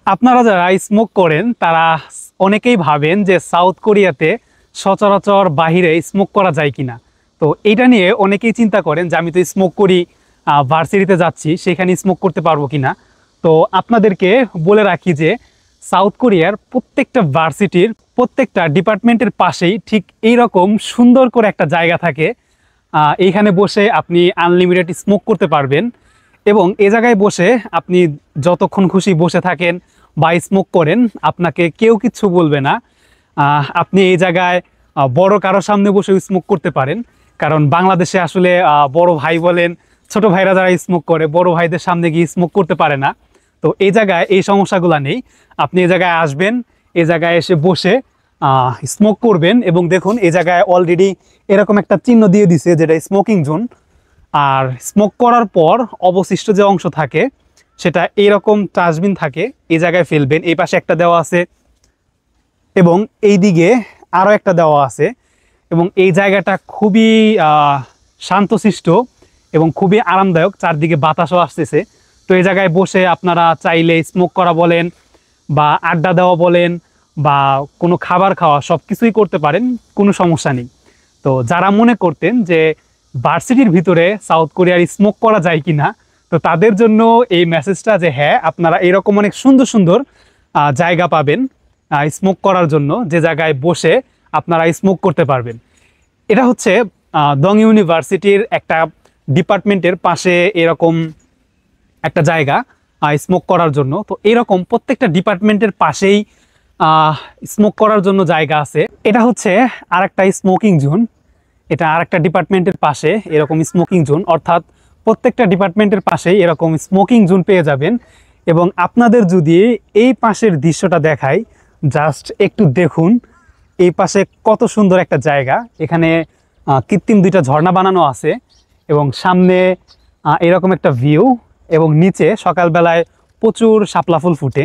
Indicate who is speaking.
Speaker 1: আপনারা যারা স্মোক করেন তারা অনেকেই ভাবেন যে সাউথ কোরিয়াতে সচরাচর বাহিরে স্মোক করা যায় কিনা। তো এটা নিয়ে অনেকেই চিন্তা করেন যে আমি তো স্মোক করি, ভার্সিটিতে যাচ্ছি, সেখানে স্মোক করতে পারবো কিনা। তো আপনাদেরকে বলে রাখি যে সাউথ কোরিয়ার প্রত্যেকটা ভার্সিটির প্রত্যেকটা ডিপার্টমেন্টের পাশেই ঠিক এইরকম সুন্দর করে একটা জায়গা থাকে। এইখানে বসে আপনি আনলিমিটেড স্মোক করতে পারবেন এবং এ জায়গায় বসে আপনি যতক্ষণ খুশি বসে থাকেন বা স্মোক করেন, আপনাকে কেউ কিচ্ছু বলবে না। আপনি এই জায়গায় বড় কারোর সামনে বসে স্মোক করতে পারেন, কারণ বাংলাদেশে আসলে বড় ভাই বলেন, ছোট ভাইরা যারা স্মোক করে বড় ভাইদের সামনে গিয়ে স্মোক করতে পারে না। তো এই জায়গায় এই সমস্যাগুলো নেই। আপনি এই জায়গায় আসবেন, এই জায়গায় এসে বসে স্মোক করবেন এবং দেখুন এই জায়গায় অলরেডি এরকম একটা চিহ্ন দিয়ে দিছে যেটা স্মোকিং জোন। আর স্মোক করার পর অবশিষ্ট যে অংশ থাকে সেটা এইরকম ডাস্টবিন থাকে, এই জায়গায় ফেলবেন। এই পাশে একটা দেওয়া আছে এবং এই দিকে আরও একটা দেওয়া আছে এবং এই জায়গাটা খুবই শান্তশিষ্ট এবং খুবই আরামদায়ক, চারদিকে বাতাসও আসতেছে। তো এই জায়গায় বসে আপনারা চাইলে স্মোক করা বলেন বা আড্ডা দেওয়া বলেন বা কোনো খাবার খাওয়া সব কিছুই করতে পারেন, কোনো সমস্যা নেই। তো যারা মনে করতেন যে ভার্সিটির ভিতরে সাউথ কোরিয়ার স্মোক করা যায় কিনা, তো তাদের জন্য এই মেসেজটা যে হ্যাঁ, আপনারা এরকম অনেক সুন্দর সুন্দর জায়গা পাবেন স্মোক করার জন্য, যে জায়গায় বসে আপনারা স্মোক করতে পারবেন। এটা হচ্ছে দং ইউনিভার্সিটির একটা ডিপার্টমেন্টের পাশে এরকম একটা জায়গা স্মোক করার জন্য। তো এরকম প্রত্যেকটা ডিপার্টমেন্টের পাশেই স্মোক করার জন্য জায়গা আছে। এটা হচ্ছে আরেকটা স্মোকিং জোন, এটা আরেকটা ডিপার্টমেন্টের পাশে এরকম স্মোকিং জোন, অর্থাৎ প্রত্যেকটা ডিপার্টমেন্টের পাশেই এরকম স্মোকিং জোন পেয়ে যাবেন। এবং আপনাদের যদি এই পাশের দৃশ্যটা দেখাই, জাস্ট একটু দেখুন এই পাশে কত সুন্দর একটা জায়গা। এখানে কৃত্রিম দুইটা ঝর্ণা বানানো আছে এবং সামনে এরকম একটা ভিউ এবং নিচে সকালবেলায় প্রচুর শাপলা ফুল ফুটে।